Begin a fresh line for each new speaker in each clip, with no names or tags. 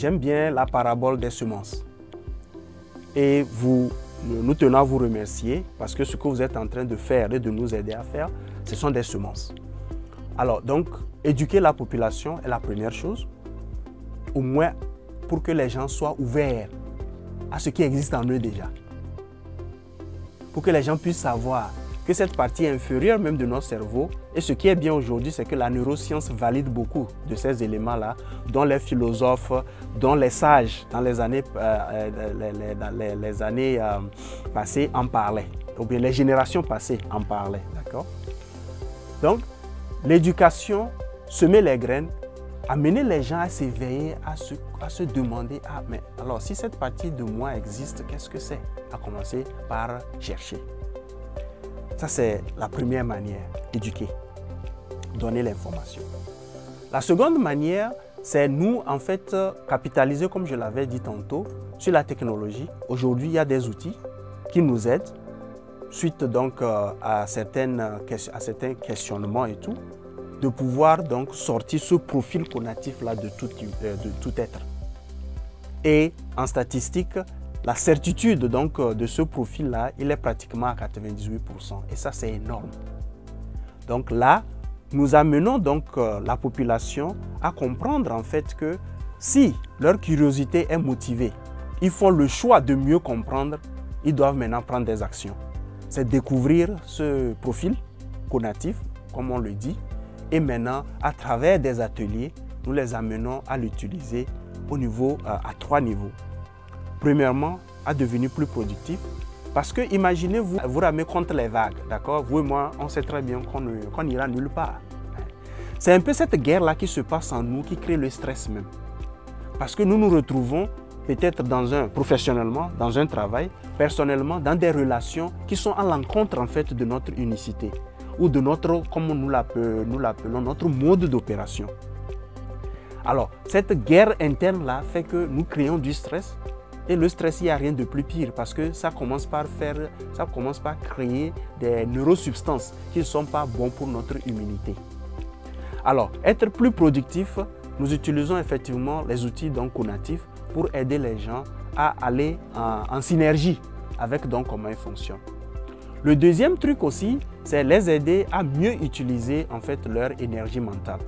j'aime bien la parabole des semences. Et nous tenons à vous remercier parce que ce que vous êtes en train de faire et de nous aider à faire, ce sont des semences. Alors, donc, éduquer la population est la première chose, au moins pour que les gens soient ouverts à ce qui existe en eux déjà. Pour que les gens puissent savoir que cette partie inférieure même de notre cerveau, et ce qui est bien aujourd'hui, c'est que la neuroscience valide beaucoup de ces éléments-là, dont les philosophes, dont les sages dans les années, passées en parlaient, ou bien les générations passées en parlaient, d'accord? Donc, l'éducation, semer les graines, amener les gens à s'éveiller, à se demander, ah, mais alors si cette partie de moi existe, qu'est-ce que c'est? À commencer par chercher. Ça, c'est la première manière, éduquer, donner l'information. La seconde manière, c'est nous, en fait, capitaliser, comme je l'avais dit tantôt, sur la technologie. Aujourd'hui, il y a des outils qui nous aident, suite donc à certains questionnements et tout, de pouvoir donc sortir ce profil cognitif-là de tout être. Et en statistique, la certitude donc de ce profil-là, il est pratiquement à 98%. Et ça, c'est énorme. Donc là, nous amenons donc la population à comprendre en fait que si leur curiosité est motivée, ils font le choix de mieux comprendre, ils doivent maintenant prendre des actions. C'est découvrir ce profil cognitif, comme on le dit, et maintenant, à travers des ateliers, nous les amenons à l'utiliser à 3 niveaux. Premièrement, à devenir plus productif. Parce que imaginez-vous, vous ramez contre les vagues, d'accord? Vous et moi, on sait très bien qu'on n'ira nulle part. C'est un peu cette guerre-là qui se passe en nous, qui crée le stress même. Parce que nous nous retrouvons peut-être professionnellement, dans un travail, personnellement, dans des relations qui sont à l'encontre en fait de notre unicité ou de notre, comme nous l'appelons, notre mode d'opération. Alors, cette guerre interne-là fait que nous créons du stress. Et le stress, il n'y a rien de plus pire parce que ça commence par créer des neurosubstances qui ne sont pas bonnes pour notre immunité. Alors, être plus productif, nous utilisons effectivement les outils donc cognitifs pour aider les gens à aller en synergie avec donc comment ils fonctionnent. Le deuxième truc aussi, c'est les aider à mieux utiliser en fait leur énergie mentale.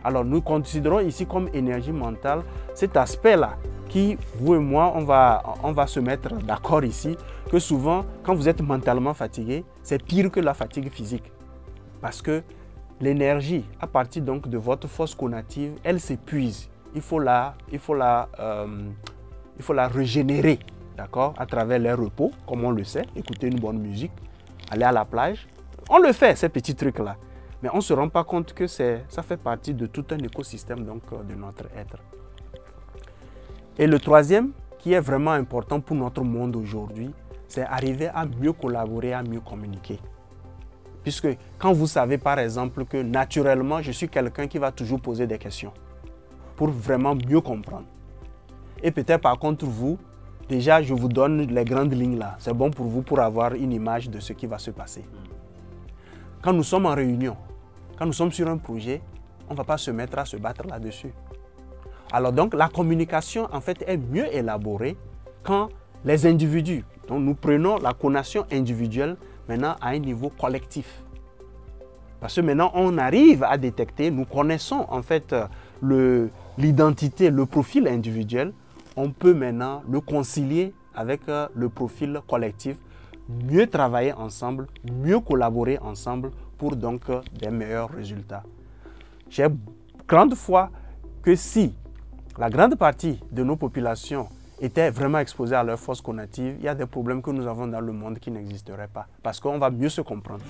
Alors, nous considérons ici comme énergie mentale cet aspect-là qui, vous et moi, on va se mettre d'accord ici, que souvent, quand vous êtes mentalement fatigué, c'est pire que la fatigue physique. Parce que l'énergie, à partir donc de votre force cognitive, elle s'épuise. Il faut la régénérer, d'accord, à travers les repos, comme on le sait, écouter une bonne musique, aller à la plage. On le fait, ces petits trucs-là. Mais on ne se rend pas compte que ça fait partie de tout un écosystème donc, de notre être. Et le troisième, qui est vraiment important pour notre monde aujourd'hui, c'est arriver à mieux collaborer, à mieux communiquer. Puisque quand vous savez par exemple que naturellement, je suis quelqu'un qui va toujours poser des questions pour vraiment mieux comprendre. Et peut-être par contre vous, déjà je vous donne les grandes lignes là. C'est bon pour vous pour avoir une image de ce qui va se passer. Quand nous sommes en réunion, quand nous sommes sur un projet, on ne va pas se mettre à se battre là-dessus. Alors donc la communication en fait est mieux élaborée quand les individus, donc nous prenons la connaissance individuelle maintenant à un niveau collectif. Parce que maintenant on arrive à détecter, nous connaissons en fait l'identité, le profil individuel, on peut maintenant le concilier avec le profil collectif, mieux travailler ensemble, mieux collaborer ensemble pour donc des meilleurs résultats. J'ai grande foi que si la grande partie de nos populations étaient vraiment exposées à leur force cognitive, il y a des problèmes que nous avons dans le monde qui n'existeraient pas parce qu'on va mieux se comprendre.